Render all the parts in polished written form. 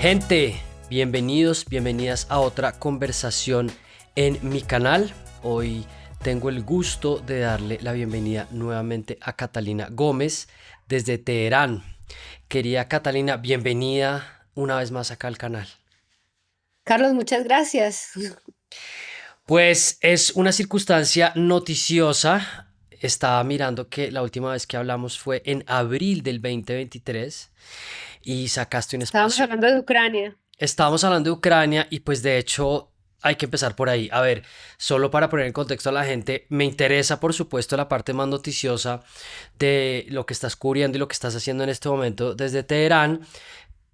Gente, bienvenidos, bienvenidas a otra conversación en mi canal. Hoy tengo el gusto de darle la bienvenida nuevamente a Catalina Gómez desde Teherán. Querida Catalina, bienvenida una vez más acá al canal. Carlos, muchas gracias. Pues es una circunstancia noticiosa. Estaba mirando que la última vez que hablamos fue en abril del 2023 y sacaste un Estábamos espacio. hablando de Ucrania. Estábamos hablando de Ucrania y pues de hecho hay que empezar por ahí. A ver, solo para poner en contexto a la gente, me interesa por supuesto la parte más noticiosa de lo que estás cubriendo y lo que estás haciendo en este momento desde Teherán.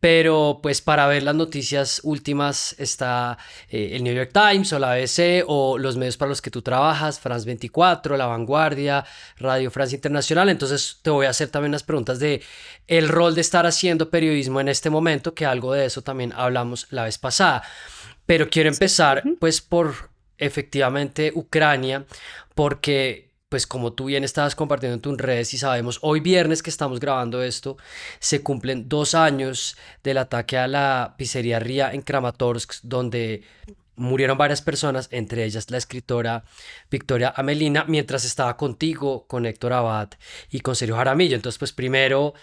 Pero pues para ver las noticias últimas está el New York Times o la ABC o los medios para los que tú trabajas, France 24, La Vanguardia, Radio Francia Internacional. Entonces te voy a hacer también unas preguntas de el rol de estar haciendo periodismo en este momento, que algo de eso también hablamos la vez pasada. Pero quiero Sí. empezar Ujú. pues por efectivamente Ucrania, porque pues como tú bien estabas compartiendo en tus redes y sabemos, hoy viernes que estamos grabando esto, se cumplen 2 años del ataque a la pizzería Ria en Kramatorsk, donde murieron varias personas, entre ellas la escritora Victoria Amelina, mientras estaba contigo, con Héctor Abad y con Sergio Jaramillo. Entonces, pues primero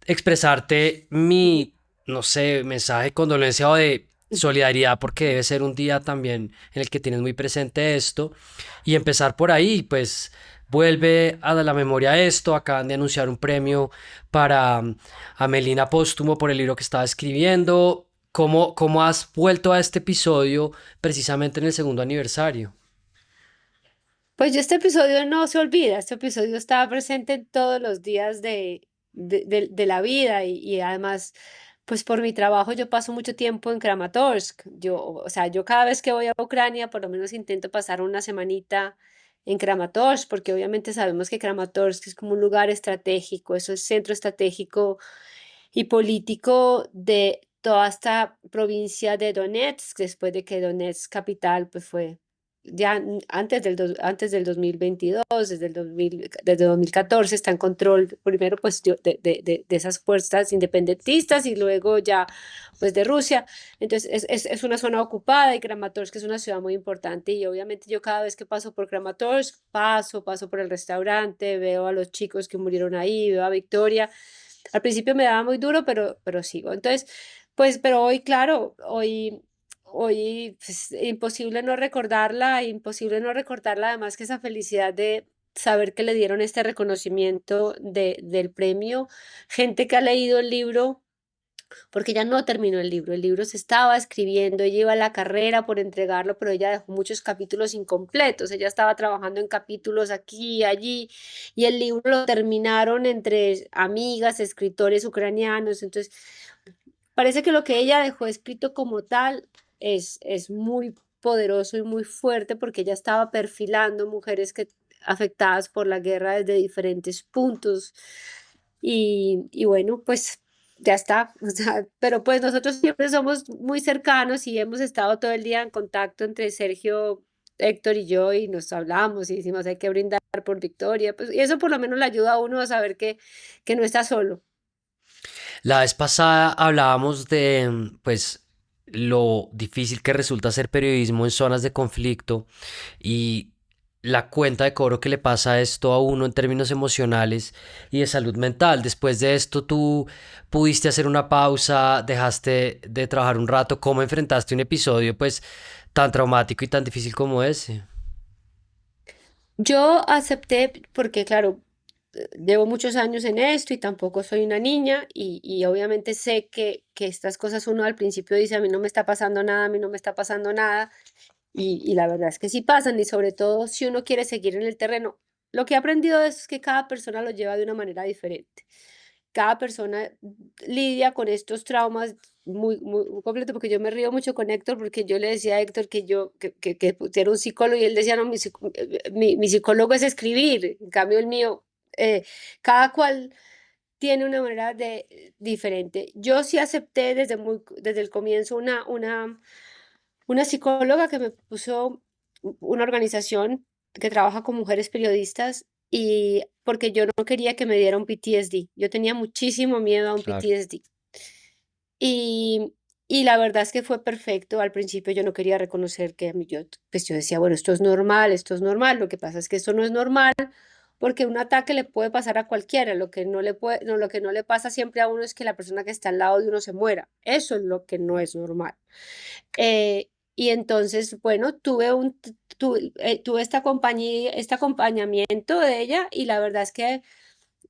expresarte mi, no sé, mensaje de condolencia o de solidaridad, porque debe ser un día también en el que tienes muy presente esto, y empezar por ahí. Pues vuelve a la memoria esto. Acaban de anunciar un premio para Amelina póstumo por el libro que estaba escribiendo. ¿Cómo has vuelto a este episodio precisamente en el segundo aniversario? Pues yo este episodio no se olvida, este episodio está presente en todos los días de la vida y además, pues por mi trabajo yo paso mucho tiempo en Kramatorsk. Yo cada vez que voy a Ucrania, por lo menos intento pasar una semanita en Kramatorsk, porque obviamente sabemos que Kramatorsk es como un lugar estratégico, eso es centro estratégico y político de toda esta provincia de Donetsk, después de que Donetsk capital pues fue ya antes del 2022, desde 2014 está en control primero pues de esas fuerzas independentistas y luego ya pues de Rusia. Entonces es una zona ocupada y Kramatorsk es una ciudad muy importante y obviamente yo cada vez que paso por Kramatorsk paso por el restaurante, veo a los chicos que murieron ahí, veo a Victoria. Al principio me daba muy duro, pero sigo. Entonces, pues, pero hoy, claro, hoy pues, imposible no recordarla, además que esa felicidad de saber que le dieron este reconocimiento del premio, gente que ha leído el libro porque ella no terminó el libro se estaba escribiendo, ella iba a la carrera por entregarlo, pero ella dejó muchos capítulos incompletos, ella estaba trabajando en capítulos aquí y allí, y el libro lo terminaron entre amigas, escritores ucranianos, entonces parece que lo que ella dejó escrito como tal es muy poderoso y muy fuerte porque ella estaba perfilando mujeres que afectadas por la guerra desde diferentes puntos y bueno, pues ya está, o sea, pero pues nosotros siempre somos muy cercanos y hemos estado todo el día en contacto entre Sergio, Héctor y yo y nos hablamos y decimos hay que brindar por Victoria, pues y eso por lo menos le ayuda a uno a saber que no está solo. La vez pasada hablábamos de, pues, lo difícil que resulta hacer periodismo en zonas de conflicto y la cuenta de cobro que le pasa esto a uno en términos emocionales y de salud mental. Después de esto, tú pudiste hacer una pausa, dejaste de trabajar un rato. ¿Cómo enfrentaste un episodio, pues, tan traumático y tan difícil como ese? Yo acepté porque, claro, llevo muchos años en esto y tampoco soy una niña y obviamente sé que estas cosas uno al principio dice, a mí no me está pasando nada, a mí no me está pasando nada y la verdad es que sí pasan y sobre todo si uno quiere seguir en el terreno. Lo que he aprendido de eso es que cada persona lo lleva de una manera diferente. Cada persona lidia con estos traumas muy completo, porque yo me río mucho con Héctor, porque yo le decía a Héctor que era un psicólogo y él decía, no, mi psicólogo es escribir, en cambio el mío, cada cual tiene una manera diferente. Yo sí acepté desde el comienzo una psicóloga que me puso una organización que trabaja con mujeres periodistas y porque yo no quería que me diera un PTSD. Yo tenía muchísimo miedo a un Claro. PTSD. Y, Y la verdad es que fue perfecto. Al principio yo no quería reconocer que a mí pues yo decía, bueno, esto es normal. Lo que pasa es que esto no es normal porque un ataque le puede pasar a cualquiera. Lo que no le puede, no, lo que no le pasa siempre a uno es que la persona que está al lado de uno se muera. Eso es lo que no es normal. Y entonces, bueno, tuve esta compañía, este acompañamiento de ella y la verdad es que,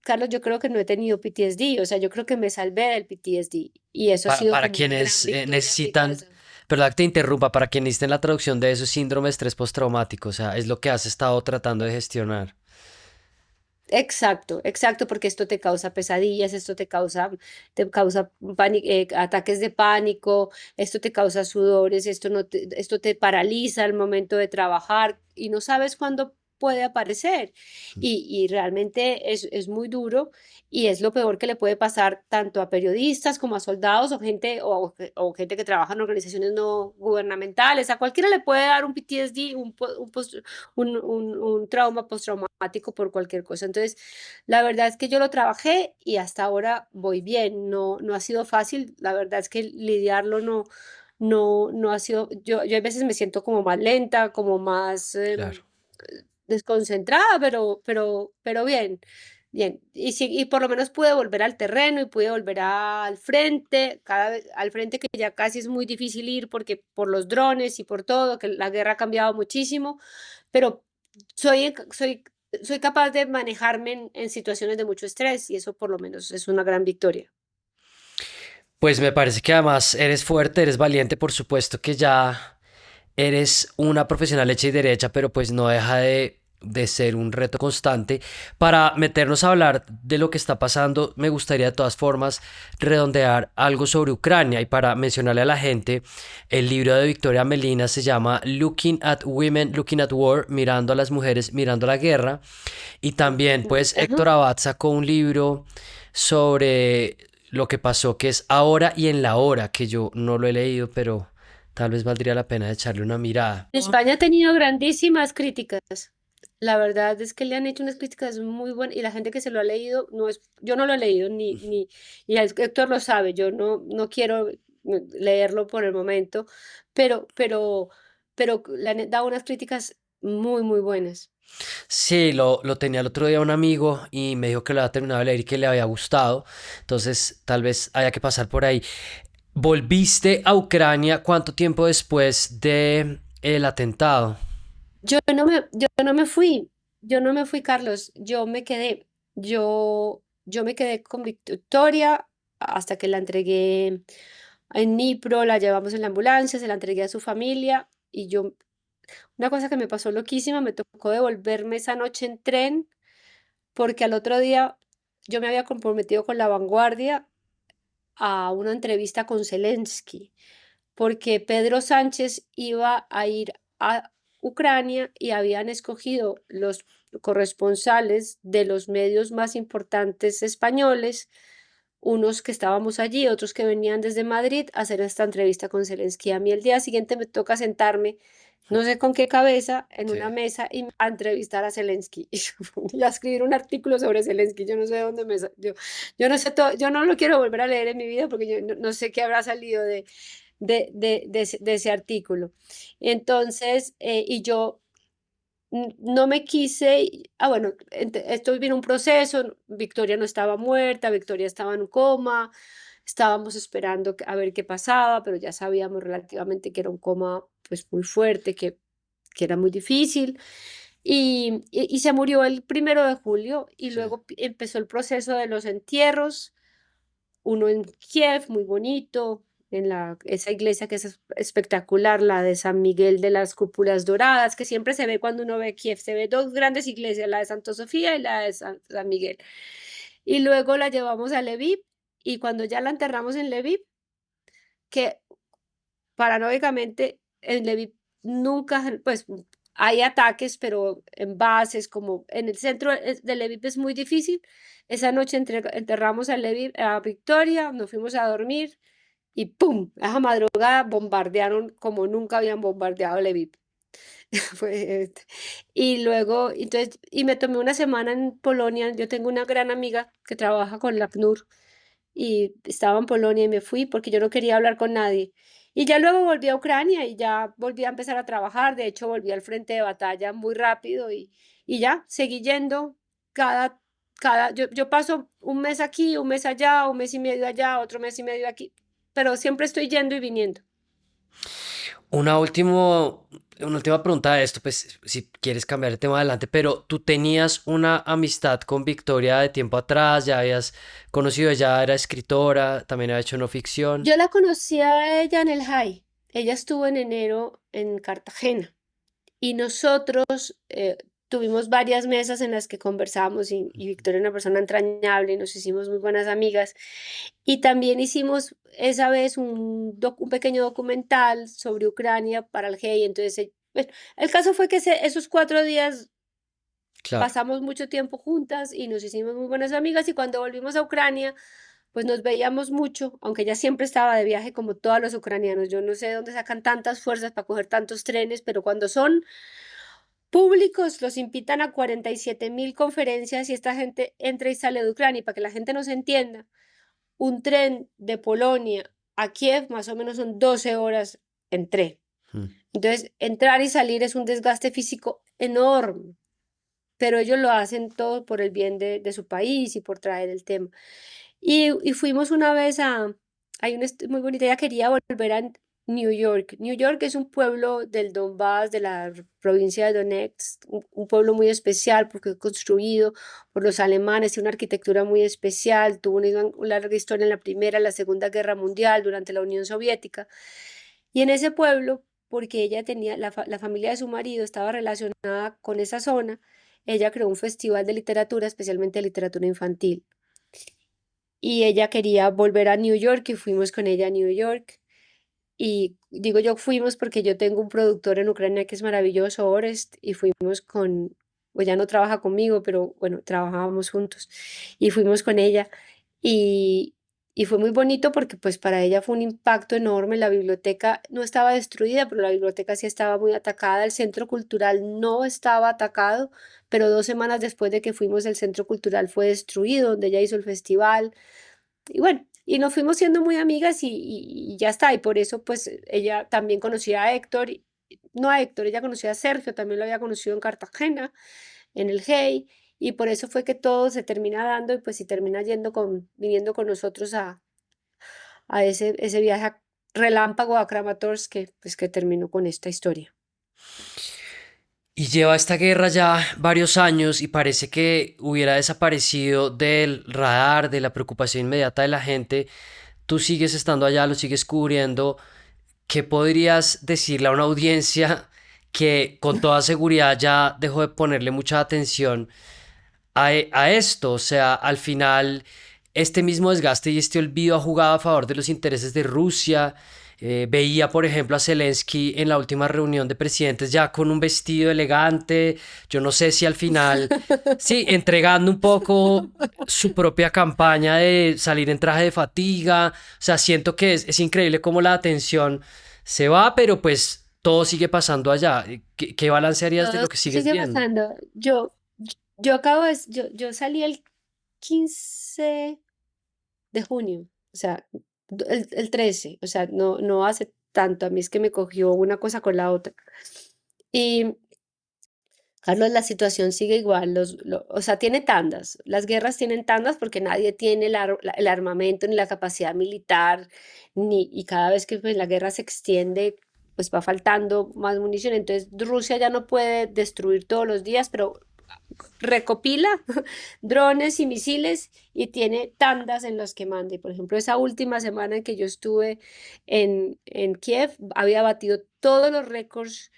Carlos, yo creo que no he tenido PTSD, o sea, yo creo que me salvé del PTSD y eso ha sido Para como una gran quienes victoria en mi necesitan, cabeza. perdón que te interrumpa, para quienes necesiten la traducción de eso, síndrome de estrés postraumático, o sea, es lo que has estado tratando de gestionar. Exacto, exacto, porque esto te causa pesadillas, esto te causa ataques de pánico, esto te causa sudores, esto te paraliza al momento de trabajar y no sabes cuándo puede aparecer. Y realmente es muy duro y es lo peor que le puede pasar tanto a periodistas como a soldados o gente que trabaja en organizaciones no gubernamentales. A cualquiera le puede dar un PTSD, un trauma postraumático por cualquier cosa. Entonces, la verdad es que yo lo trabajé y hasta ahora voy bien. No, no ha sido fácil. La verdad es que lidiarlo no ha sido. Yo a veces me siento como más lenta, como más Claro. desconcentrada, pero bien. Bien, y, sí, y por lo menos pude volver al terreno y pude volver al frente, cada vez al frente que ya casi es muy difícil ir porque por los drones y por todo, que la guerra ha cambiado muchísimo, pero soy, soy, soy capaz de manejarme en situaciones de mucho estrés y eso por lo menos es una gran victoria. Pues me parece que además eres fuerte, eres valiente, por supuesto que ya eres una profesional hecha y derecha, pero pues no deja de ser un reto constante. Para meternos a hablar de lo que está pasando, me gustaría de todas formas redondear algo sobre Ucrania y para mencionarle a la gente, el libro de Victoria Melina se llama Looking at Women, Looking at War, mirando a las mujeres, mirando la guerra. Y también pues Ajá. Héctor Abad sacó un libro sobre lo que pasó, que es Ahora y en la Hora, que yo no lo he leído, pero tal vez valdría la pena echarle una mirada. España ha tenido grandísimas críticas. La verdad es que le han hecho unas críticas muy buenas y la gente que se lo ha leído, no es, yo no lo he leído y Héctor lo sabe, yo no quiero leerlo por el momento, pero, pero, pero le han dado unas críticas muy buenas. Sí, lo tenía el otro día un amigo y me dijo que lo había terminado de leer y que le había gustado. Entonces, tal vez haya que pasar por ahí. ¿Volviste a Ucrania cuánto tiempo después de el atentado? Yo no me fui, Carlos, yo me quedé con Victoria hasta que la entregué en Nipro, la llevamos en la ambulancia, se la entregué a su familia y una cosa que me pasó loquísima, me tocó devolverme esa noche en tren porque al otro día yo me había comprometido con La Vanguardia a una entrevista con Zelensky porque Pedro Sánchez iba a ir a Ucrania y habían escogido los corresponsales de los medios más importantes españoles, unos que estábamos allí, otros que venían desde Madrid a hacer esta entrevista con Zelensky. A mí el día siguiente me toca sentarme, no sé con qué cabeza, en Sí. una mesa y a entrevistar a Zelensky y a escribir un artículo sobre Zelensky. Yo no sé de dónde yo no sé todo, yo no lo quiero volver a leer en mi vida porque yo no sé qué habrá salido de ese artículo. Entonces, y yo no me quise, bueno, esto vino un proceso, Victoria no estaba muerta, Victoria estaba en un coma, estábamos esperando a ver qué pasaba, pero ya sabíamos relativamente que era un coma pues muy fuerte, que era muy difícil. Y se murió el 1 de julio y Sí. luego empezó el proceso de los entierros, uno en Kiev, muy bonito, esa iglesia que es espectacular, la de San Miguel de las Cúpulas Doradas, que siempre se ve cuando uno ve Kiev, se ve dos grandes iglesias, la de Santo Sofía y la de San Miguel. Y luego la llevamos a Lviv y cuando ya la enterramos en Lviv, que paranóicamente en Lviv nunca, pues hay ataques, pero en bases, como en el centro de Lviv es muy difícil. Esa noche enterramos a Lviv, a Victoria, nos fuimos a dormir y ¡pum! Esa madrugada bombardearon como nunca habían bombardeado Lviv. Y luego, y me tomé una semana en Polonia. Yo tengo una gran amiga que trabaja con la ACNUR y estaba en Polonia y me fui porque yo no quería hablar con nadie. Y ya luego volví a Ucrania y ya volví a empezar a trabajar. De hecho, volví al frente de batalla muy rápido y ya seguí yendo cada, yo paso un mes aquí, un mes allá, un mes y medio allá, otro mes y medio aquí, pero siempre estoy yendo y viniendo. Una último, una última pregunta de esto, pues si quieres cambiar el tema adelante, pero tú tenías una amistad con Victoria de tiempo atrás, ya habías conocido, ella era escritora, también había hecho no ficción. Yo la conocí a ella en el High. Ella estuvo en enero en Cartagena y nosotros tuvimos varias mesas en las que conversábamos y Victoria es una persona entrañable y nos hicimos muy buenas amigas. Y también hicimos esa vez un pequeño documental sobre Ucrania para el Hey. Entonces, bueno, el caso fue que esos 4 días Claro. pasamos mucho tiempo juntas y nos hicimos muy buenas amigas y cuando volvimos a Ucrania, pues nos veíamos mucho, aunque ella siempre estaba de viaje como todos los ucranianos. Yo no sé de dónde sacan tantas fuerzas para coger tantos trenes, pero cuando son públicos los invitan a 47.000 conferencias y esta gente entra y sale de Ucrania. Y para que la gente nos entienda, un tren de Polonia a Kiev más o menos son 12 horas en tren. Mm. Entonces, entrar y salir es un desgaste físico enorme, pero ellos lo hacen todo por el bien de su país y por traer el tema. Y fuimos una vez hay una muy bonita, ella quería volver a New York. New York es un pueblo del Donbass, de la provincia de Donetsk, un pueblo muy especial porque fue construido por los alemanes, tiene una arquitectura muy especial, tuvo una larga historia en la Primera, la Segunda Guerra Mundial, durante la Unión Soviética. Y en ese pueblo, porque ella tenía, la familia de su marido estaba relacionada con esa zona, ella creó un festival de literatura, especialmente de literatura infantil. Y ella quería volver a New York y fuimos con ella a New York. Y digo yo fuimos porque yo tengo un productor en Ucrania que es maravilloso, Orest, y fuimos pues ya no trabaja conmigo, pero bueno, trabajábamos juntos. Y fuimos con ella y, y fue muy bonito porque pues para ella fue un impacto enorme. La biblioteca no estaba destruida, pero la biblioteca sí estaba muy atacada. El centro cultural no estaba atacado, pero 2 semanas después de que fuimos, el centro cultural fue destruido, donde ella hizo el festival. Y bueno, y nos fuimos siendo muy amigas y ya está. Y por eso, pues, ella también conocía a Héctor, no a Héctor, ella conocía a Sergio, también lo había conocido en Cartagena, en el Hey, y por eso fue que todo se termina dando y pues si termina viniendo con nosotros a ese viaje relámpago a Kramatorsk que, pues, que terminó con esta historia. Y lleva esta guerra ya varios años y parece que hubiera desaparecido del radar, de la preocupación inmediata de la gente. Tú sigues estando allá, lo sigues cubriendo. ¿Qué podrías decirle a una audiencia que con toda seguridad ya dejó de ponerle mucha atención a esto? O sea, al final, este mismo desgaste y este olvido ha jugado a favor de los intereses de Rusia. Veía, por ejemplo, a Zelensky en la última reunión de presidentes ya con un vestido elegante. Yo no sé si al final, sí, entregando un poco su propia campaña de salir en traje de fatiga. O sea, siento que es increíble cómo la atención se va, pero pues todo sigue pasando allá. ¿Qué balance harías de Todo lo que sigues sigue viendo? pasando. Yo salí el 15 de junio, o sea, el 13, o sea, no hace tanto, a mí es que me cogió una cosa con la otra. Y, Carlos, la situación sigue igual, o sea, tiene tandas, las guerras tienen tandas porque nadie tiene el armamento ni la capacidad militar, y cada vez que pues, la guerra se extiende, pues va faltando más munición, entonces Rusia ya no puede destruir todos los días, pero recopila drones y misiles y tiene tandas en los que manda. Y por ejemplo, esa última semana en que yo estuve en Kiev, había batido todos los récords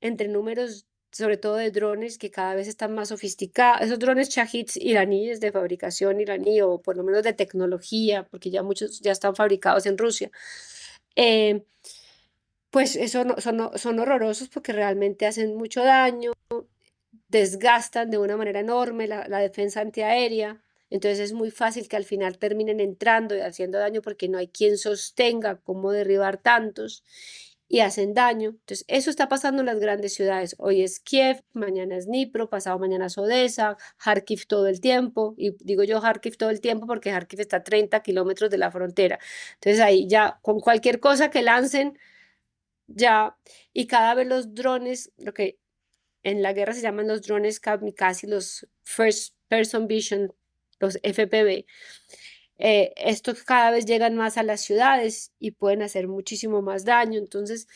entre números, sobre todo de drones que cada vez están más sofisticados. Esos drones Shahid iraníes de fabricación iraní o por lo menos de tecnología, porque ya muchos ya están fabricados en Rusia. Eh, pues eso son horrorosos porque realmente hacen mucho daño, desgastan de una manera enorme la defensa antiaérea. Entonces es muy fácil que al final terminen entrando y haciendo daño porque no hay quien sostenga cómo derribar tantos. y hacen daño. Entonces, eso está pasando en las grandes ciudades. Hoy es Kiev, mañana es Dnipro, pasado mañana es Odessa, Kharkiv todo el tiempo. Y digo yo Kharkiv todo el tiempo porque Kharkiv está a 30 kilómetros de la frontera. Entonces, ahí ya con cualquier cosa que lancen, ya, y cada vez los drones, lo que en la guerra se llaman los drones kamikaze, los First Person Vision, los FPV, estos cada vez llegan más a las ciudades y pueden hacer muchísimo más daño. Entonces,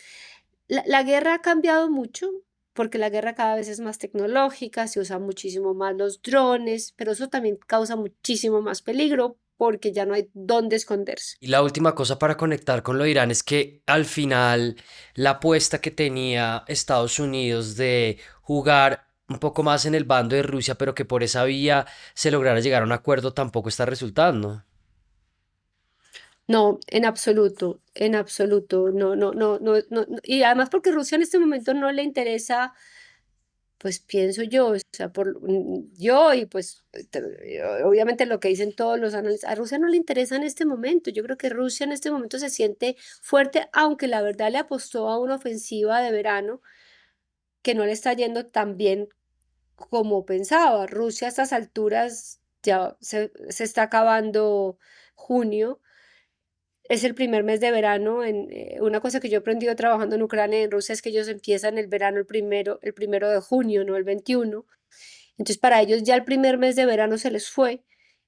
la guerra ha cambiado mucho porque la guerra cada vez es más tecnológica, se usan muchísimo más los drones, pero eso también causa muchísimo más peligro porque ya no hay dónde esconderse. Y la última cosa para conectar con lo de Irán es que al final la apuesta que tenía Estados Unidos de jugar un poco más en el bando de Rusia, pero que por esa vía se lograra llegar a un acuerdo, tampoco está resultando. No, en absoluto, no, no, no, no, no, no. Y además porque Rusia en este momento no le interesa, pues pienso yo, o sea, yo y pues obviamente lo que dicen todos los analistas, a Rusia no le interesa en este momento. Yo creo que Rusia en este momento se siente fuerte, aunque la verdad le apostó a una ofensiva de verano que no le está yendo tan bien como pensaba. Rusia a estas alturas ya se está acabando junio. Es el primer mes de verano. Una cosa que yo he aprendido trabajando en Ucrania y en Rusia es que ellos empiezan el verano el primero de junio, no el 21. Entonces, para ellos ya el primer mes de verano se les fue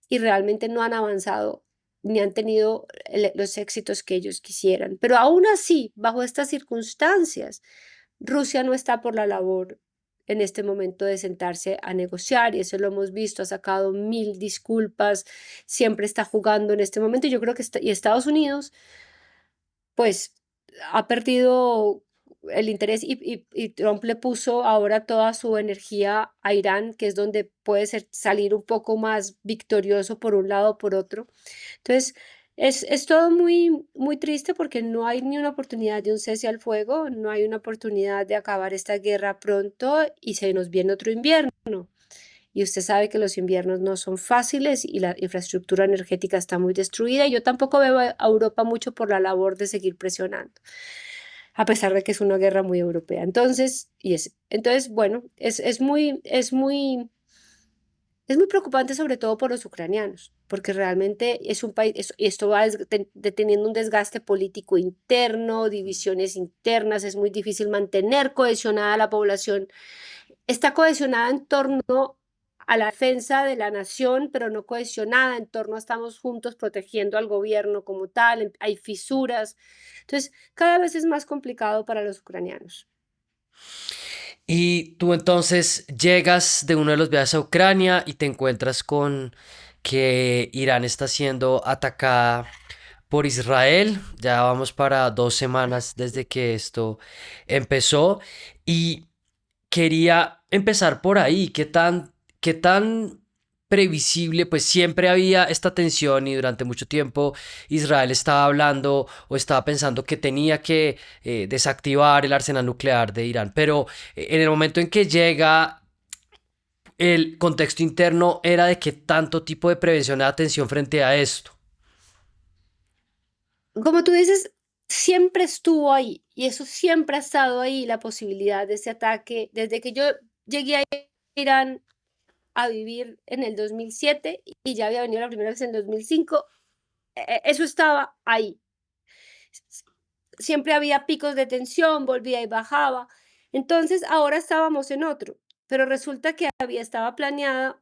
y realmente no han avanzado ni han tenido los éxitos que ellos quisieran. Pero aún así, bajo estas circunstancias, Rusia no está por la labor en este momento de sentarse a negociar y eso lo hemos visto, ha sacado mil disculpas, siempre está jugando en este momento. Yo creo que y Estados Unidos pues ha perdido el interés y Trump le puso ahora toda su energía a Irán, que es donde puede salir un poco más victorioso por un lado o por otro. Entonces, es todo muy, muy triste porque no hay ni una oportunidad de un cese al fuego, no hay una oportunidad de acabar esta guerra pronto y se nos viene otro invierno. Y usted sabe que los inviernos no son fáciles y la infraestructura energética está muy destruida. Y yo tampoco veo a Europa mucho por la labor de seguir presionando, a pesar de que es una guerra muy europea. Entonces bueno, es muy preocupante sobre todo por los ucranianos, porque realmente es un país, esto va deteniendo un desgaste político interno, divisiones internas, es muy difícil mantener cohesionada la población. Está cohesionada en torno a la defensa de la nación, pero no cohesionada en torno a estamos juntos protegiendo al gobierno como tal, hay fisuras. Entonces, cada vez es más complicado para los ucranianos. Y tú entonces llegas de uno de los viajes a Ucrania y te encuentras con que Irán está siendo atacada por Israel. Ya vamos para 2 semanas desde que esto empezó. Y quería empezar por ahí. Qué tan previsible? Pues siempre había esta tensión y durante mucho tiempo Israel estaba hablando o estaba pensando que tenía que desactivar el arsenal nuclear de Irán. Pero en el momento en que llega el contexto interno era de qué tanto tipo de prevención de atención frente a esto. Como tú dices, siempre estuvo ahí y eso siempre ha estado ahí, la posibilidad de ese ataque. Desde que yo llegué a Irán a vivir en el 2007 y ya había venido la primera vez en el 2005, eso estaba ahí. Siempre había picos de tensión, volvía y bajaba. Entonces, ahora estábamos en otro, pero resulta que estaba planeada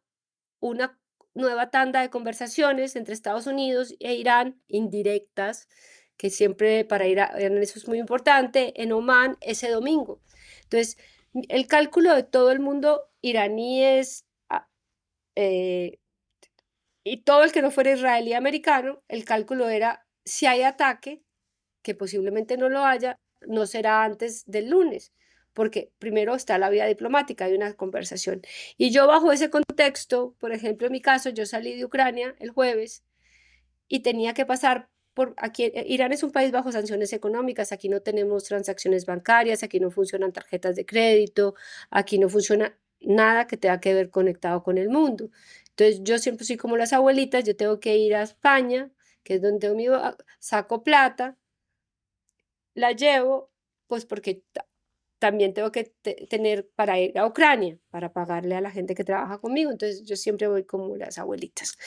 una nueva tanda de conversaciones entre Estados Unidos e Irán, indirectas, que siempre para Irán eso es muy importante, en Omán ese domingo. Entonces, el cálculo de todo el mundo iraníes eh, y todo el que no fuera israelí americano, el cálculo era si hay ataque, que posiblemente no lo haya, no será antes del lunes, porque primero está la vía diplomática, hay una conversación. Y yo bajo ese contexto, por ejemplo, en mi caso, yo salí de Ucrania el jueves y tenía que pasar por aquí. Irán es un país bajo sanciones económicas, aquí no tenemos transacciones bancarias, aquí no funcionan tarjetas de crédito, aquí no funciona nada que tenga que ver conectado con el mundo. Entonces yo siempre soy como las abuelitas, yo tengo que ir a España, que es donde saco plata, la llevo pues porque también tengo que tener para ir a Ucrania, para pagarle a la gente que trabaja conmigo. Entonces yo siempre voy como las abuelitas.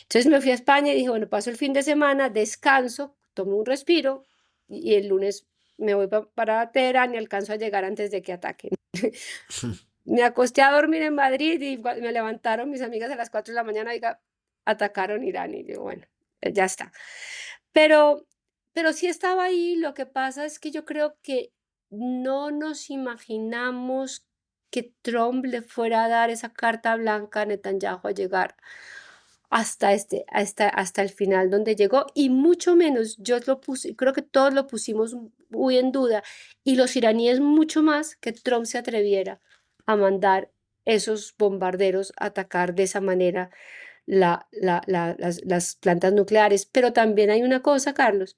Entonces me fui a España y dije, bueno, paso el fin de semana, descanso, tomo un respiro y el lunes me voy para Teherán y alcanzo a llegar antes de que ataquen. Me acosté a dormir en Madrid y me levantaron mis amigas a las 4 de la mañana, diga, atacaron Irán y yo, bueno, ya está. Pero, pero sí estaba ahí, lo que pasa es que yo creo que no nos imaginamos que Trump le fuera a dar esa carta blanca a Netanyahu a llegar hasta el final donde llegó, y mucho menos yo lo puse, creo que todos lo pusimos muy en duda, y los iraníes mucho más, que Trump se atreviera a mandar esos bombarderos a atacar de esa manera las plantas nucleares. Pero también hay una cosa, Carlos,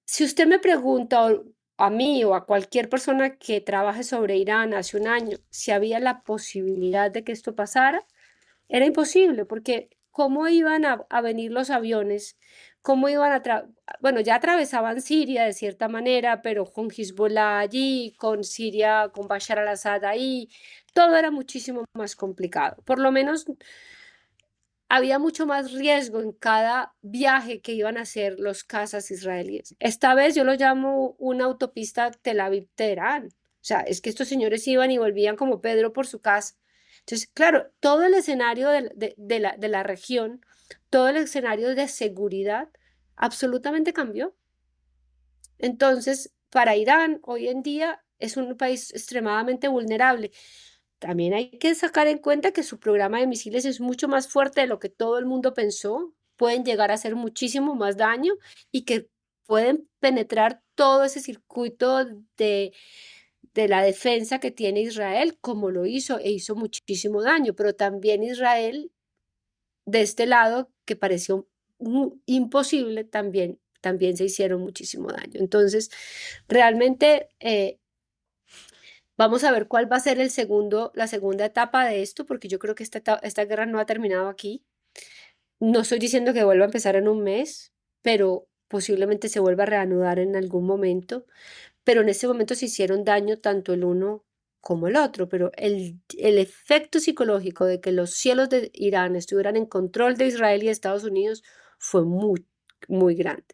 si usted me pregunta a mí o a cualquier persona que trabaje sobre Irán hace un año si había la posibilidad de que esto pasara, era imposible, porque ¿cómo iban a venir los aviones? ¿Cómo iban bueno, ya atravesaban Siria de cierta manera, pero con Hezbollah allí, con Siria, con Bashar al-Assad ahí, todo era muchísimo más complicado. Por lo menos había mucho más riesgo en cada viaje que iban a hacer los cazas israelíes. Esta vez yo lo llamo una autopista Tel Aviv-Teherán. O sea, es que estos señores iban y volvían como Pedro por su casa. Entonces, claro, todo el escenario de la región, todo el escenario de seguridad, absolutamente cambió. Entonces, para Irán, hoy en día es un país extremadamente vulnerable. También hay que sacar en cuenta que su programa de misiles es mucho más fuerte de lo que todo el mundo pensó. Pueden llegar a hacer muchísimo más daño y que pueden penetrar todo ese circuito de la defensa que tiene Israel, como lo hizo, e hizo muchísimo daño. Pero también Israel, de este lado, que pareció imposible, también se hicieron muchísimo daño. Entonces, realmente vamos a ver cuál va a ser la segunda etapa de esto, porque yo creo que esta guerra no ha terminado aquí. No estoy diciendo que vuelva a empezar en un mes, pero posiblemente se vuelva a reanudar en algún momento. Pero en ese momento se hicieron daño tanto el uno como el otro. Pero el efecto psicológico de que los cielos de Irán estuvieran en control de Israel y de Estados Unidos fue muy, muy grande.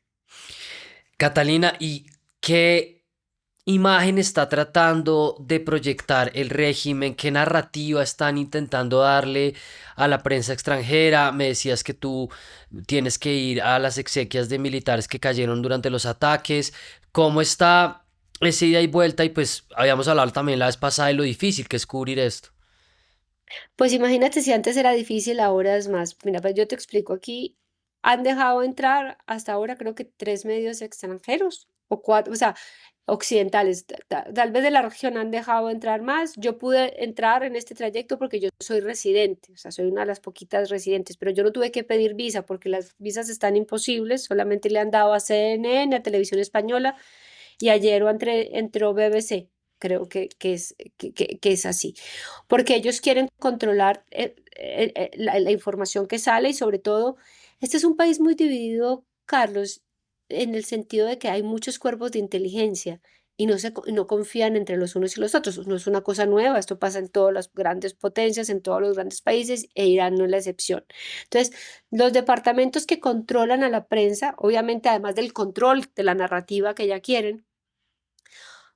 Catalina, ¿y qué imagen está tratando de proyectar el régimen? ¿Qué narrativa están intentando darle a la prensa extranjera? Me decías que tú tienes que ir a las exequias de militares que cayeron durante los ataques. ¿Cómo está ese ida y vuelta? Y pues habíamos hablado también la vez pasada de lo difícil que es cubrir esto. Pues imagínate si antes era difícil, ahora es más. Mira, pues yo te explico aquí. Han dejado entrar hasta ahora creo que 3 medios extranjeros o cuatro, o sea, occidentales. Tal vez de la región han dejado entrar más. Yo pude entrar en este trayecto porque yo soy residente, o sea, soy una de las poquitas residentes, pero yo no tuve que pedir visa porque las visas están imposibles. Solamente le han dado a CNN, a Televisión Española y ayer entró BBC. Creo que es así porque ellos quieren controlar la información que sale y sobre todo, este es un país muy dividido, Carlos, en el sentido de que hay muchos cuerpos de inteligencia y no confían entre los unos y los otros. No es una cosa nueva, esto pasa en todas las grandes potencias, en todos los grandes países, e Irán no es la excepción. Entonces, los departamentos que controlan a la prensa, obviamente además del control de la narrativa que ya quieren,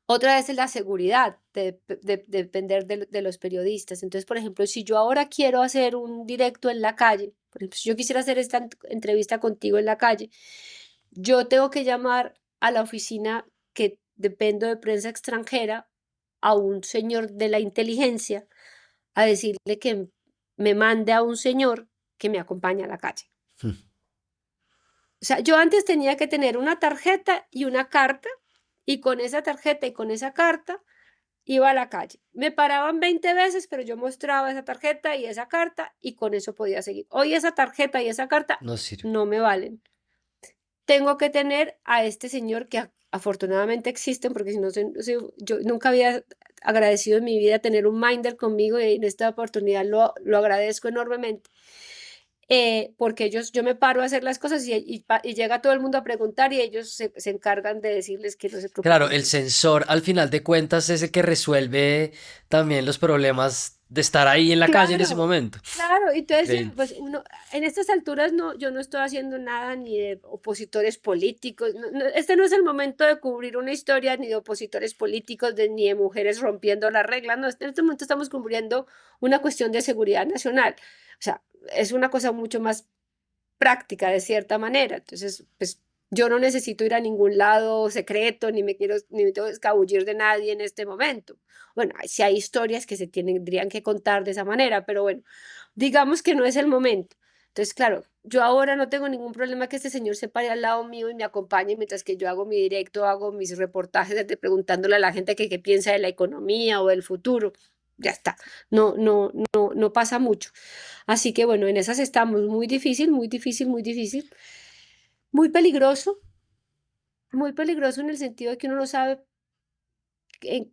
otra vez es la seguridad de depender de los periodistas. Entonces, por ejemplo, si yo ahora quiero hacer un directo en la calle, por ejemplo, si yo quisiera hacer esta entrevista contigo en la calle, yo tengo que llamar a la oficina que dependo de prensa extranjera, a un señor de la inteligencia, a decirle que me mande a un señor que me acompañe a la calle. O sea, yo antes tenía que tener una tarjeta y una carta, y con esa tarjeta y con esa carta iba a la calle. Me paraban 20 veces, pero yo mostraba esa tarjeta y esa carta y con eso podía seguir. Hoy esa tarjeta y esa carta No sirve. no me valen. Tengo que tener a este señor que afortunadamente existen, porque si no, yo nunca había agradecido en mi vida tener un minder conmigo y en esta oportunidad lo agradezco enormemente. porque yo me paro a hacer las cosas y llega todo el mundo a preguntar y ellos se encargan de decirles que no se Claro, preocupen. el sensor al final de cuentas es el que resuelve también los problemas de estar ahí en la calle en ese Claro, momento. claro. Y entonces, Increíble. pues uno, en estas alturas no, yo no estoy haciendo nada ni de opositores políticos. Este no es el momento de cubrir una historia ni de opositores políticos, ni de mujeres rompiendo las reglas. No, en este momento estamos cubriendo una cuestión de seguridad nacional. O sea, es una cosa mucho más práctica de cierta manera. Entonces, pues yo no necesito ir a ningún lado secreto, ni me tengo que escabullir de nadie en este momento. Bueno, sí hay historias que se tendrían que contar de esa manera, pero bueno, digamos que no es el momento. Entonces, claro, yo ahora no tengo ningún problema que este señor se pare al lado mío y me acompañe mientras que yo hago mi directo, hago mis reportajes preguntándole a la gente que qué piensa de la economía o del futuro. Ya está, no pasa mucho. Así que bueno, en esas estamos, muy difícil, muy difícil, muy difícil, muy muy peligroso en el sentido de que uno no sabe en,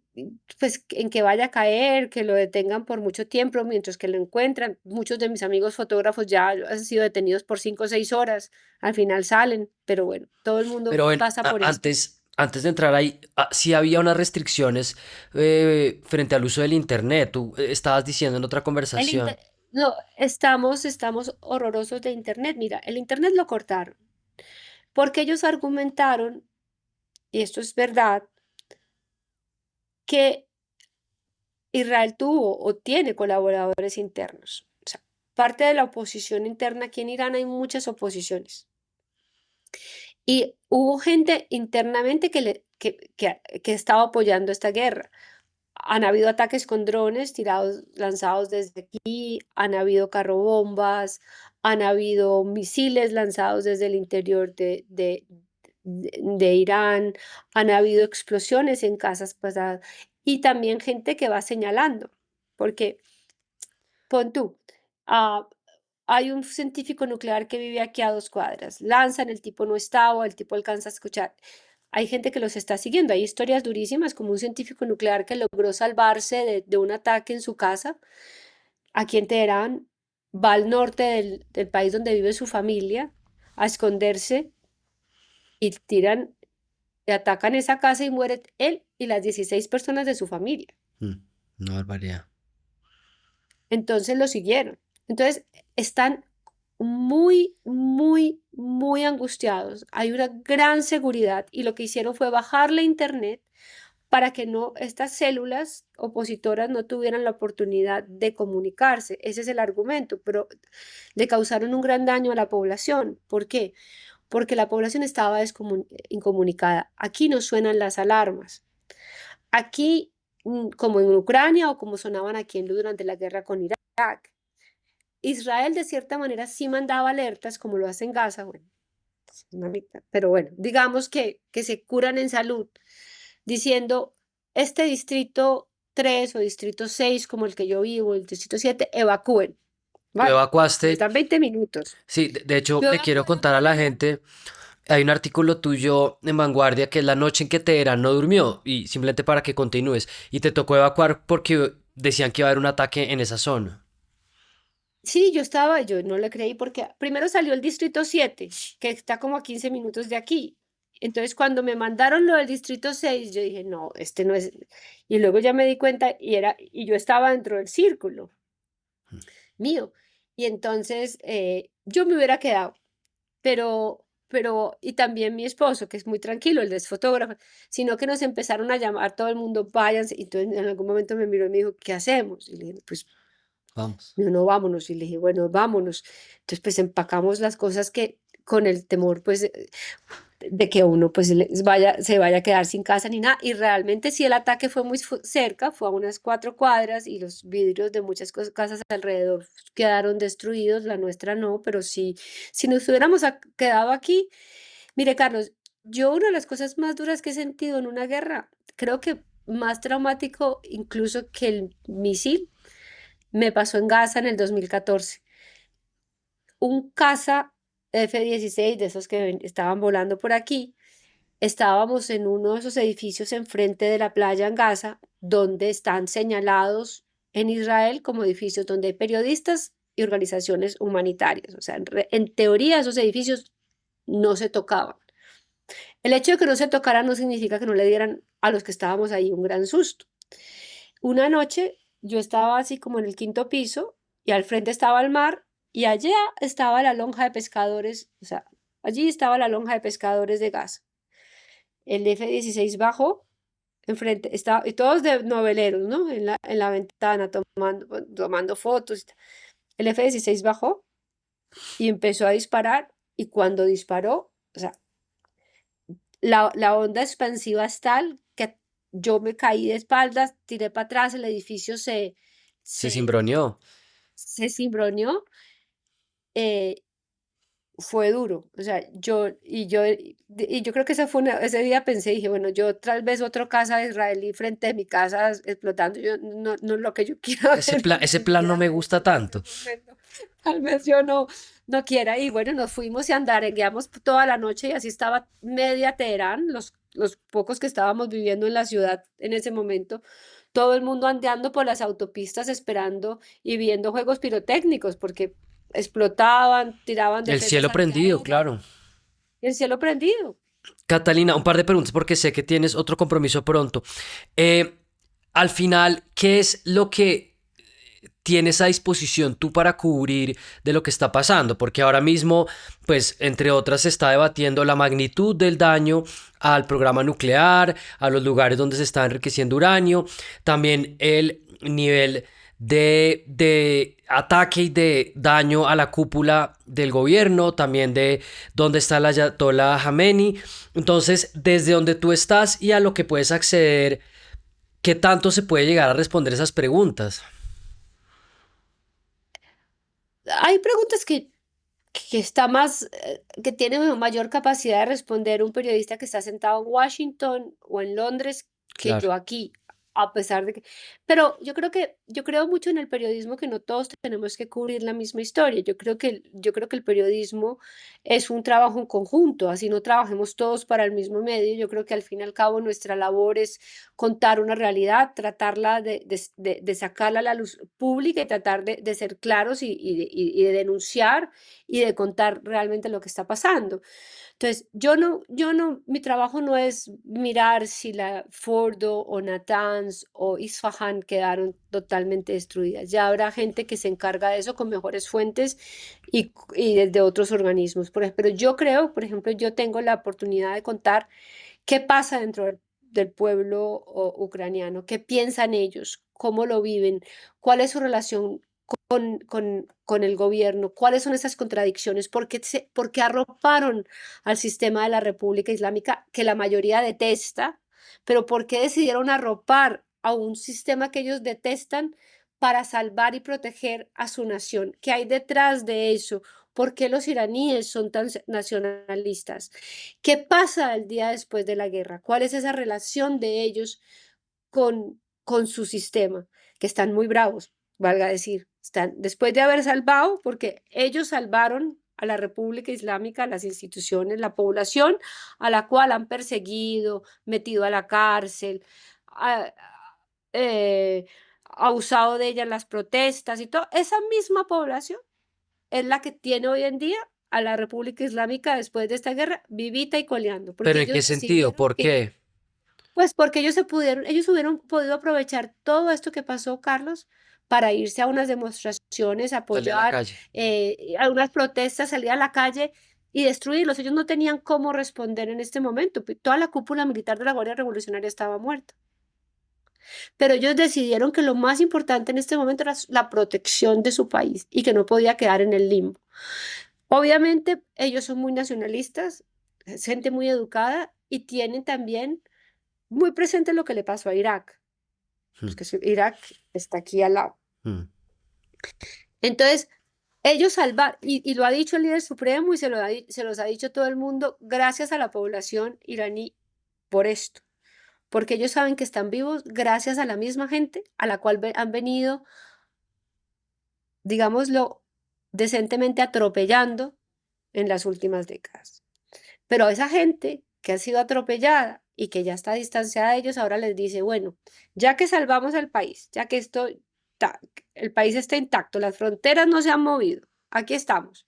pues, en qué vaya a caer, que lo detengan por mucho tiempo mientras que lo encuentran. Muchos de mis amigos fotógrafos ya han sido detenidos por 5 o 6 horas, al final salen, pero bueno, todo el mundo Pero bueno, pasa por esto. antes de entrar ahí, sí había unas restricciones frente al uso del internet. Tú estabas diciendo en otra El conversación. inter- no, estamos horrorosos de internet. Mira, el internet lo cortaron porque ellos argumentaron, y esto es verdad, que Israel tuvo o tiene colaboradores internos. O sea, parte de la oposición interna aquí en Irán hay muchas oposiciones. Y hubo gente internamente que estaba apoyando esta guerra. Han habido ataques con drones tirados, lanzados desde aquí, han habido carrobombas, han habido misiles lanzados desde el interior de Irán, han habido explosiones en casas pasadas y también gente que va señalando, porque pon tú, ah, hay un científico nuclear que vive aquí a 2 cuadras, lanzan, el tipo no estaba, el tipo alcanza a escuchar. Hay gente que los está siguiendo, hay historias durísimas como un científico nuclear que logró salvarse de un ataque en su casa aquí en Teherán, va al norte del país donde vive su familia a esconderse y tiran, y atacan esa casa y muere él y las 16 personas de su familia. Mm, una barbaridad. Entonces lo siguieron. Entonces están muy, muy, muy angustiados. Hay una gran seguridad y lo que hicieron fue bajarle internet para que no estas células opositoras no tuvieran la oportunidad de comunicarse. Ese es el argumento, pero le causaron un gran daño a la población. ¿Por qué? Porque la población estaba incomunicada. Aquí no suenan las alarmas. Aquí, como en Ucrania o como sonaban aquí durante la guerra con Irak. Israel de cierta manera sí mandaba alertas, como lo hace en Gaza, bueno, es una mitad, pero bueno, digamos que se curan en salud, diciendo, este distrito 3 o distrito 6 como el que yo vivo, el distrito 7 evacúen, Tú ¿vale? Les evacuaste. dan 20 minutos. Sí, de hecho, Yo le quiero evacué la contar a la mayoría. gente. Hay un artículo tuyo en Vanguardia que es la noche en que Teherán no durmió y simplemente para que continúes. Y te tocó evacuar porque decían que iba a haber un ataque en esa zona. Sí, yo no le creí porque primero salió el distrito 7 que está como a 15 minutos de aquí. Entonces, cuando me mandaron lo del distrito 6 yo dije, no, este no es. Y luego ya me di cuenta y yo estaba dentro del círculo mío. Y entonces yo me hubiera quedado, y también mi esposo, que es muy tranquilo, él es fotógrafo, sino que nos empezaron a llamar todo el mundo, váyanse. Y entonces en algún momento me miró y me dijo, ¿qué hacemos? Y le dije, pues Vamos. me dijo, no, vámonos. Y le dije, bueno, vámonos. Entonces, pues empacamos las cosas que con el temor, pues, de que uno, pues, se vaya a quedar sin casa ni nada. Y realmente sí, el ataque fue muy cerca, fue a unas 4 cuadras y los vidrios de muchas casas alrededor quedaron destruidos, la nuestra no, pero sí, si nos hubiéramos quedado aquí, mire, Carlos, yo una de las cosas más duras que he sentido en una guerra, creo que más traumático incluso que el misil, me pasó en Gaza en el 2014. Un caza F-16 de esos que estaban volando por aquí. Estábamos en uno de esos edificios enfrente de la playa en Gaza, donde están señalados en Israel como edificios donde hay periodistas y organizaciones humanitarias. O sea, en teoría esos edificios no se tocaban. El hecho de que no se tocaran no significa que no le dieran a los que estábamos ahí un gran susto. Una noche yo estaba así como en el quinto piso y al frente estaba el mar y allá estaba la lonja de pescadores, o sea, allí estaba la lonja de pescadores de Gaza. El F-16 bajó enfrente, estaba, y todos de noveleros, ¿no? En la ventana tomando fotos. El F-16 bajó y empezó a disparar y cuando disparó, o sea, la onda expansiva es tal que yo me caí de espaldas, tiré para atrás, el edificio Se se, cimbroneó. se cimbroneó, eh, fue duro. O sea, yo creo que ese día pensé, dije, bueno, yo tal vez otro casa israelí frente a mi casa explotando, yo no es lo que yo quiero ver en Ese mi plan no vida me en gusta este tanto. momento. Tal vez yo no quiera. Y bueno, nos fuimos y andaregueamos toda la noche y así estaba media Teherán, los pocos que estábamos viviendo en la ciudad en ese momento, todo el mundo andeando por las autopistas esperando y viendo juegos pirotécnicos porque explotaban, tiraban El defensas cielo prendido, antiaéreas claro. y el cielo prendido. Catalina, un par de preguntas porque sé que tienes otro compromiso pronto. Eh, Al final, ¿qué es lo que tienes a disposición tú para cubrir de lo que está pasando? Porque ahora mismo, pues, entre otras, se está debatiendo la magnitud del daño al programa nuclear, a los lugares donde se está enriqueciendo uranio, también el nivel de ataque y de daño a la cúpula del gobierno, también de dónde está la Ayatollah Khamenei. Entonces, desde donde tú estás y a lo que puedes acceder, ¿qué tanto se puede llegar a responder esas preguntas? Hay preguntas que está más, que tiene mayor capacidad de responder un periodista que está sentado en Washington o en Londres que Claro. yo aquí, a pesar de que... Pero yo creo mucho en el periodismo que no todos tenemos que cubrir la misma historia. Yo creo que el periodismo es un trabajo en conjunto, así no trabajemos todos para el mismo medio. Yo creo que al fin y al cabo nuestra labor es contar una realidad, tratarla de sacarla a la luz pública y tratar de ser claros y de denunciar y de contar realmente lo que está pasando. Entonces, mi trabajo no es mirar si la Fordo o Natanz o Isfahan quedaron totalmente destruidas. Ya habrá gente que se encarga de eso con mejores fuentes y desde otros organismos. Pero yo creo, por ejemplo, yo tengo la oportunidad de contar qué pasa dentro del pueblo ucraniano, qué piensan ellos, cómo lo viven, cuál es su relación con el gobierno, cuáles son esas contradicciones, por qué arroparon al sistema de la República Islámica que la mayoría detesta, pero por qué decidieron arropar a un sistema que ellos detestan para salvar y proteger a su nación. ¿Qué hay detrás de eso? ¿Por qué los iraníes son tan nacionalistas? ¿Qué pasa el día después de la guerra? ¿Cuál es esa relación de ellos con su sistema? Que están muy bravos, valga decir. Están, después de haber salvado, porque ellos salvaron a la República Islámica, a las instituciones, la población a la cual han perseguido, metido a la cárcel, a- eh, abusado de ella en las protestas y todo. Esa misma población es la que tiene hoy en día a la República Islámica después de esta guerra vivita y coleando, porque ¿Pero en qué ellos sentido? decidieron ¿Por que, qué? pues porque ellos hubieran podido aprovechar todo esto que pasó, Carlos, para irse a unas demostraciones, Salir a la apoyar calle. a unas protestas, salir a la calle y destruirlos. Ellos no tenían cómo responder en este momento. Toda la cúpula militar de la Guardia Revolucionaria estaba muerta. Pero ellos decidieron que lo más importante en este momento era la protección de su país y que no podía quedar en el limbo. Obviamente, ellos son muy nacionalistas, es gente muy educada y tienen también muy presente lo que le pasó a Irak, Hmm, porque Irak está aquí al lado. hmm. Entonces, ellos salvar, y lo ha dicho el líder supremo y se los ha dicho todo el mundo, gracias a la población iraní por esto, porque ellos saben que están vivos gracias a la misma gente a la cual han venido, digámoslo, decentemente atropellando en las últimas décadas. Pero a esa gente que ha sido atropellada y que ya está distanciada de ellos, ahora les dice, bueno, ya que salvamos al país, ya que esto, el país está intacto, las fronteras no se han movido, aquí estamos.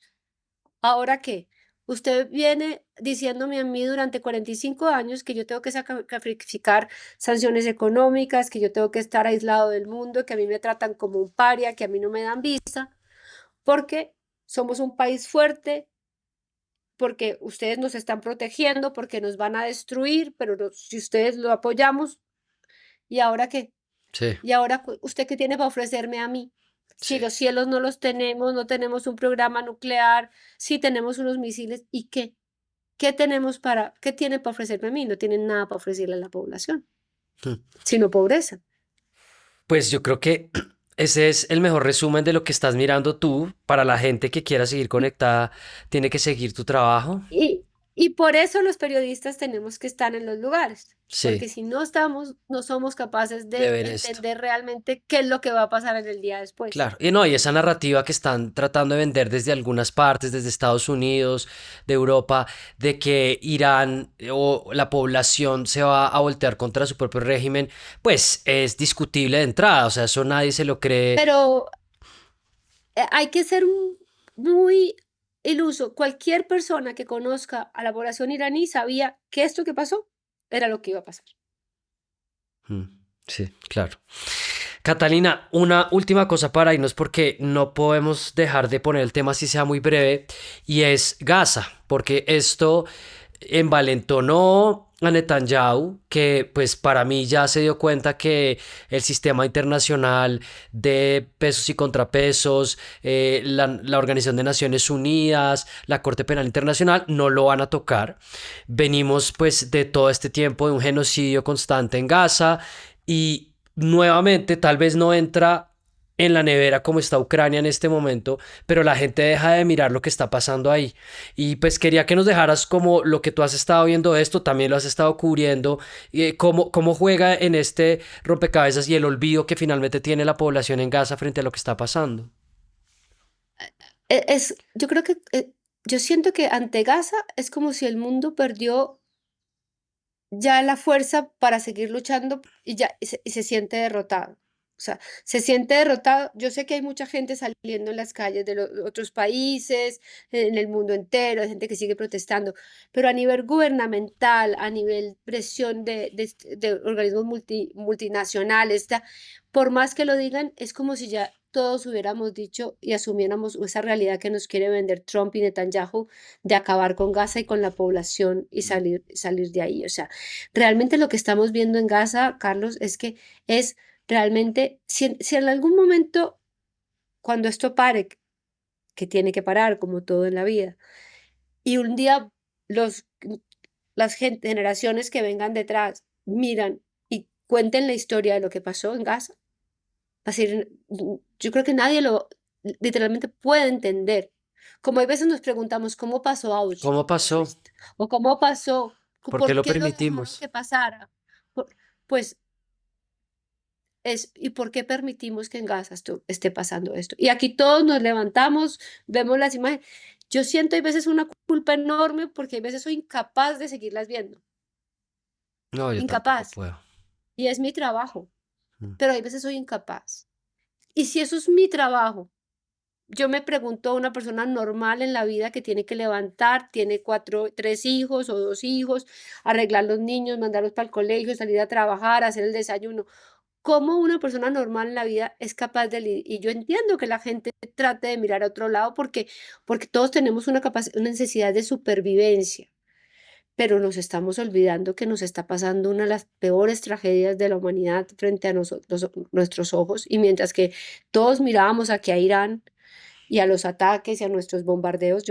¿Ahora qué? Usted viene diciéndome a mí durante 45 años que yo tengo que sacrificar sanciones económicas, que yo tengo que estar aislado del mundo, que a mí me tratan como un paria, que a mí no me dan visa, porque somos un país fuerte, porque ustedes nos están protegiendo, porque nos van a destruir, pero si ustedes lo apoyamos, ¿y ahora qué? Sí, ¿Y ahora usted qué tiene para ofrecerme a mí? Si sí. los cielos no los tenemos, no tenemos un programa nuclear, si tenemos unos misiles, ¿y qué? ¿Qué tiene para ofrecerme a mí? No tienen nada para ofrecerle a la población, Mm. sino pobreza. Pues yo creo que ese es el mejor resumen de lo que estás mirando tú. Para la gente que quiera seguir conectada, tiene que seguir tu trabajo. Y, y por eso los periodistas tenemos que estar en los lugares, Sí, porque si no estamos, no somos capaces de de ver esto. entender realmente qué es lo que va a pasar en el día después. Claro, y no, y esa narrativa que están tratando de vender desde algunas partes, desde Estados Unidos, de Europa, de que Irán o la población se va a voltear contra su propio régimen, pues es discutible de entrada, o sea, eso nadie se lo cree. Pero hay que ser muy iluso. Cualquier persona que conozca a la población iraní sabía que esto que pasó era lo que iba a pasar. Mm, sí, claro. Catalina, una última cosa para irnos porque no podemos dejar de poner el tema así sea muy breve y es Gaza, porque esto envalentonó a Netanyahu, que pues para mí ya se dio cuenta que el sistema internacional de pesos y contrapesos, la Organización de Naciones Unidas, la Corte Penal Internacional no lo van a tocar. Venimos pues de todo este tiempo de un genocidio constante en Gaza y nuevamente tal vez no entra en la nevera como está Ucrania en este momento, pero la gente deja de mirar lo que está pasando ahí. Y pues quería que nos dejaras como lo que tú has estado viendo esto, también lo has estado cubriendo, cómo juega en este rompecabezas y el olvido que finalmente tiene la población en Gaza frente a lo que está pasando. Yo creo que, yo siento que ante Gaza es como si el mundo perdió ya la fuerza para seguir luchando y ya y se siente derrotado. O sea, se siente derrotado. Yo sé que hay mucha gente saliendo en las calles de otros países, en el mundo entero, hay gente que sigue protestando, pero a nivel gubernamental, a nivel presión de organismos multinacionales, por más que lo digan, es como si ya todos hubiéramos dicho y asumiéramos esa realidad que nos quiere vender Trump y Netanyahu de acabar con Gaza y con la población y salir de ahí. O sea, realmente lo que estamos viendo en Gaza, Carlos, es que es realmente, si en algún momento, cuando esto pare, que tiene que parar, como todo en la vida, y un día los, generaciones que vengan detrás miran y cuenten la historia de lo que pasó en Gaza, va a ser, yo creo que nadie lo literalmente puede entender. Como hay veces nos preguntamos cómo pasó ¿Cómo pasó? Auschwitz o cómo pasó, ¿Por qué por lo qué lo dejaron permitimos? que pasara. Pues ¿y por qué permitimos que en Gaza esté pasando esto? Y aquí todos nos levantamos, vemos las imágenes. Yo siento hay veces una culpa enorme porque hay veces soy incapaz de seguirlas viendo, No, yo tampoco incapaz. puedo. Y es mi trabajo, Mm. pero hay veces soy incapaz. Y si eso es mi trabajo, yo me pregunto a una persona normal en la vida que tiene que levantar, tiene tres hijos o dos hijos, arreglar los niños, mandarlos para el colegio, salir a trabajar, hacer el desayuno. ¿Cómo una persona normal en la vida es capaz de y yo entiendo que la gente trate de mirar a otro lado porque todos tenemos una necesidad de supervivencia, pero nos estamos olvidando que nos está pasando una de las peores tragedias de la humanidad frente a nosotros, nuestros ojos, y mientras que todos mirábamos aquí a Irán y a los ataques y a nuestros bombardeos,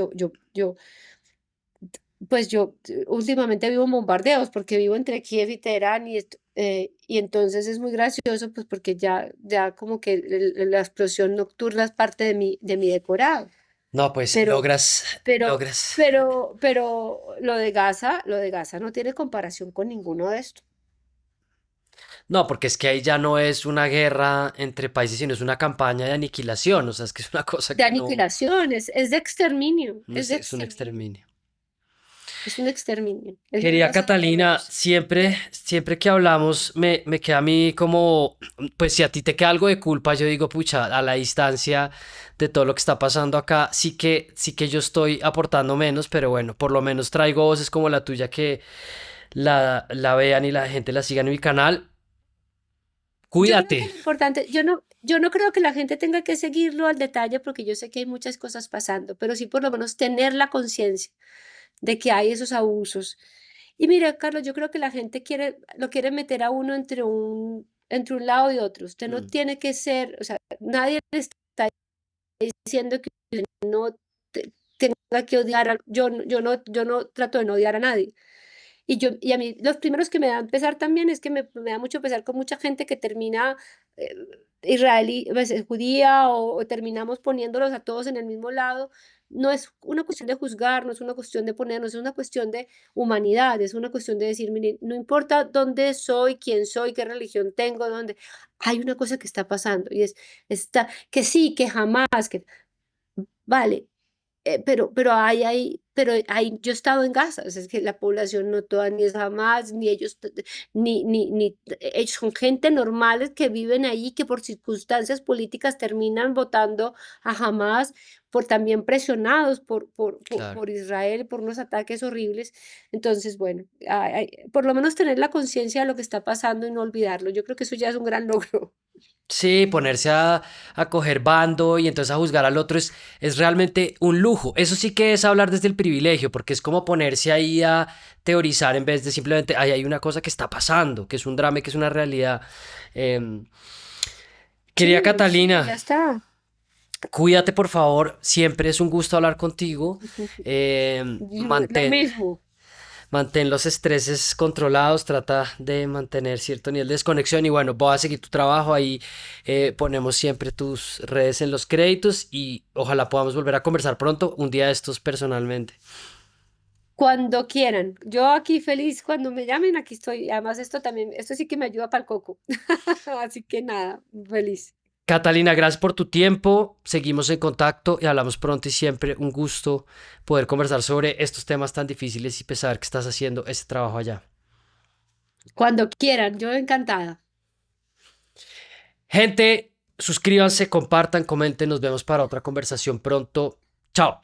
pues yo últimamente vivo en bombardeos porque vivo entre Kiev y Teherán y entonces es muy gracioso pues porque ya como que la explosión nocturna es parte de mi decorado. No, pues Pero, pero, logras. pero lo de Gaza no tiene comparación con ninguno de estos. No, porque es que ahí ya no es una guerra entre países, sino es una campaña de aniquilación. O sea, es que es una cosa De que no, aniquilación, es de exterminio, no es de es un exterminio. exterminio. Es un exterminio. El mundo Querida ha sido Catalina, tenebroso. siempre que hablamos me queda a mí como, pues si a ti te queda algo de culpa, yo digo, pucha, a la distancia de todo lo que está pasando acá, sí que yo estoy aportando menos, pero bueno, por lo menos traigo voces como la tuya que la vean y la gente la siga en mi canal. Yo creo que Cuídate. lo importante, yo no creo que la gente tenga que seguirlo al detalle porque yo sé que hay muchas cosas pasando, pero sí por lo menos tener la conciencia de que hay esos abusos. Y mira, Carlos, yo creo que la gente lo quiere meter a uno entre un lado y otro. Usted no Mm, tiene que ser, o sea, nadie le está diciendo que usted no tenga que odiar yo no trato de no odiar a nadie. Y a mí, los primeros que me dan pesar también es que me da mucho pesar con mucha gente que termina eh, israelí, pues, judía o terminamos poniéndolos a todos en el mismo lado. No es una cuestión de juzgar, no es una cuestión de ponernos, es una cuestión de humanidad, es una cuestión de decir, miren, no importa dónde soy, qué religión tengo, dónde, hay una cosa que está pasando y es esta, que sí, que jamás, que vale, pero yo he estado en Gaza, o sea, es que la población no toda ni es Hamas, ni ellos, ellos son gente normales que viven ahí, que por circunstancias políticas terminan votando a Hamas, también presionados claro. por Israel, por unos ataques horribles. Entonces, bueno, por lo menos tener la conciencia de lo que está pasando y no olvidarlo. Yo creo que eso ya es un gran logro. Sí, ponerse a coger bando y entonces a juzgar al otro es realmente un lujo. Eso sí que es hablar desde el privilegio, porque es como ponerse ahí a teorizar en vez de simplemente, "Ay, hay una cosa que está pasando, que es un drama, y que es una realidad". Em, Querida Sí, sí, Catalina, ya está. cuídate por favor, siempre es un gusto hablar contigo. Lo Mantén, mismo. Mantén los estreses controlados, trata de mantener cierto nivel de desconexión y bueno, voy a seguir tu trabajo ahí, ponemos siempre tus redes en los créditos y ojalá podamos volver a conversar pronto, un día de estos personalmente. Cuando quieran. Yo aquí feliz, cuando me llamen, aquí estoy. Además, esto sí que me ayuda para el coco. Así que nada, feliz. Catalina, gracias por tu tiempo, seguimos en contacto y hablamos pronto y siempre un gusto poder conversar sobre estos temas tan difíciles y pesar que estás haciendo ese trabajo allá. Cuando quieran, yo encantada. Gente, suscríbanse, compartan, comenten, nos vemos para otra conversación pronto. Chao.